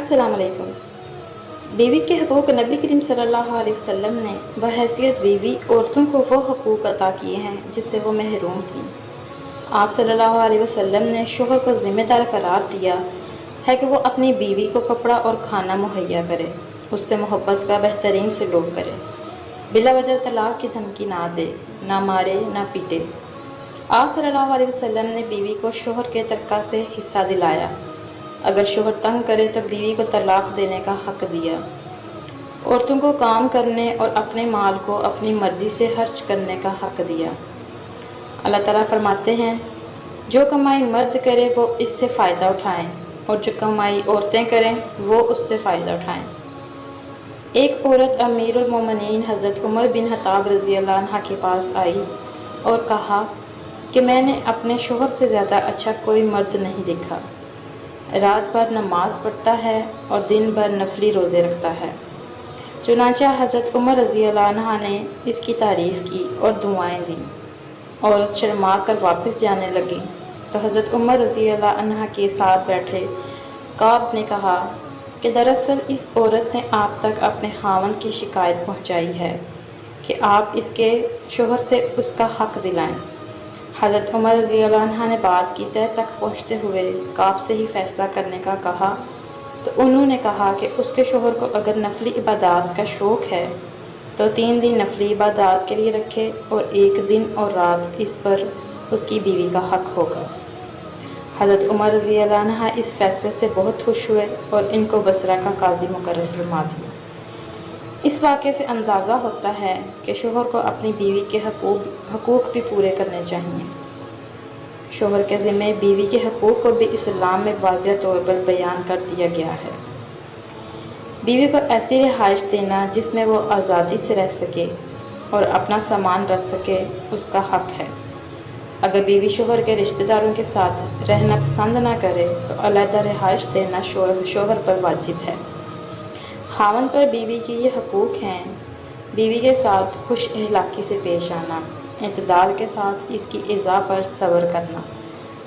अस्सलाम वालेकुम। बीवी के हकूक़ नबी करीम सल्लल्लाहु अलैहि वसल्लम ने बहैसियत बीवी औरतों को वो हकूक़ अता किए हैं जिससे वो महरूम थीं। आप सल्लल्लाहु अलैहि वसल्लम ने शोहर को ज़िम्मेदार करार दिया है कि वो अपनी बीवी को कपड़ा और खाना मुहैया करे, उससे मोहब्बत का बेहतरीन सलूक करे, बिला वजह तलाक की धमकी ना दे, ना मारे ना पीटे। आप सल्लल्लाहु अलैहि वसल्लम ने बीवी को शोहर के तरका से हिस्सा दिलाया। अगर शोहर तंग करे तो बीवी को तलाक देने का हक़ दिया। औरतों को काम करने और अपने माल को अपनी मर्ज़ी से खर्च करने का हक़ दिया। अल्लाह ताला फरमाते हैं, जो कमाई मर्द करे वो इससे फ़ायदा उठाएं और जो कमाई औरतें करें वो उससे फ़ायदा उठाएं। एक औरत अमीरुल मोमिनीन हज़रत उमर बिन खत्ताब रज़ी अल्लाह अन्हा के पास आई और कहा कि मैंने अपने शोहर से ज़्यादा अच्छा कोई मर्द नहीं देखा। रात भर नमाज पढ़ता है और दिन भर नफली रोज़े रखता है। चुनांचा हज़रत उमर रज़ी अल्लाह अन्हा ने इसकी तारीफ़ की और दुआएं दी। औरत शर्मा कर वापस जाने लगी तो हज़रत उमर रज़ी अल्लाह अन्हा के साथ बैठे काब ने कहा कि दरअसल इस औरत ने आप तक अपने खावंद की शिकायत पहुंचाई है कि आप इसके शोहर से उसका हक़ दिलाएं। हज़रत उमर रज़ी अल्लाह अन्हा ने बात की तह तक पहुँचते हुए काब से ही फ़ैसला करने का कहा तो उन्होंने कहा कि उसके शोहर को अगर नफली इबादत का शौक़ है तो 3 दिन नफली इबादत के लिए रखे और 1 दिन और रात इस पर उसकी बीवी का हक़ होगा। हज़रत उमर रज़ी अल्लाह अन्हा इस फ़ैसले से बहुत खुश हुए और इनको बसरा का काजी मुकर्रर फरमा दिया। इस वाक़े से अंदाज़ा होता है कि शोहर को अपनी बीवी के हकूक़ भी पूरे करने चाहिए। शोहर के ज़िम्मे बीवी के हकूक़ को भी इस्लाम में वाज़िह तौर पर बयान कर दिया गया है। बीवी को ऐसी रिहाइश देना जिसमें वो आज़ादी से रह सके और अपना सामान रख सके उसका हक़ है। अगर बीवी शोहर के रिश्तेदारों के साथ रहना पसंद ना करे तो अलहदा रिहाइश देना शोहर पर वाजिब है। खावंद पर बीवी के ये हकूक़ हैं, बीवी के साथ खुश अखलाक़ी से पेश आना, इत्दाल के साथ इसकी इज़ा पर सब्र करना,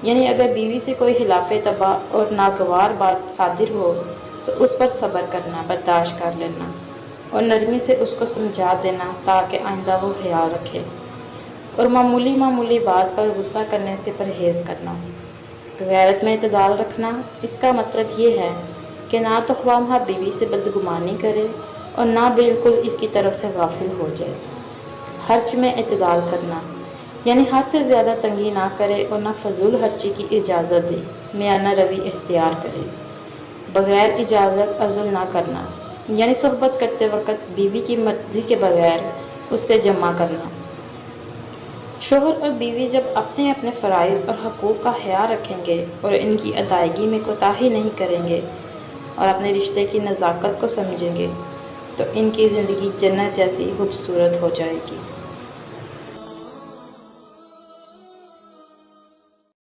यानी अगर बीवी से कोई खिलाफ़ तबा और नागवार बात सादिर हो तो उस पर सब्र करना, बर्दाश्त कर लेना और नरमी से उसको समझा देना ताकि आइंदा वो ख्याल रखे, और मामूली बात पर गुस्सा करने से परहेज़ करना। गैरत में इत्दाल रखना, इसका मतलब ये है कि ना तो ख्वाहा बीवी से बदगुमानी करे और ना बिल्कुल इसकी तरफ से गाफिल हो जाए। खर्च में इत्दाल करना, यानी हद से ज़्यादा तंगी ना करे और ना फजूल खर्ची की इजाज़त दे, मियाना रवि इख्तियार करे। बग़ैर इजाज़त अज़ल ना करना, यानी सोहबत करते वक्त बीवी की मर्ज़ी के बग़ैर उससे जमा करना। शोहर और बीवी जब अपने अपने फ़राइज़ और हकूक़ का ख्याल रखेंगे और इनकी अदायगी में कोताही नहीं करेंगे और अपने रिश्ते की नज़ाकत को समझेंगे तो इनकी ज़िंदगी जन्नत जैसी खूबसूरत हो जाएगी।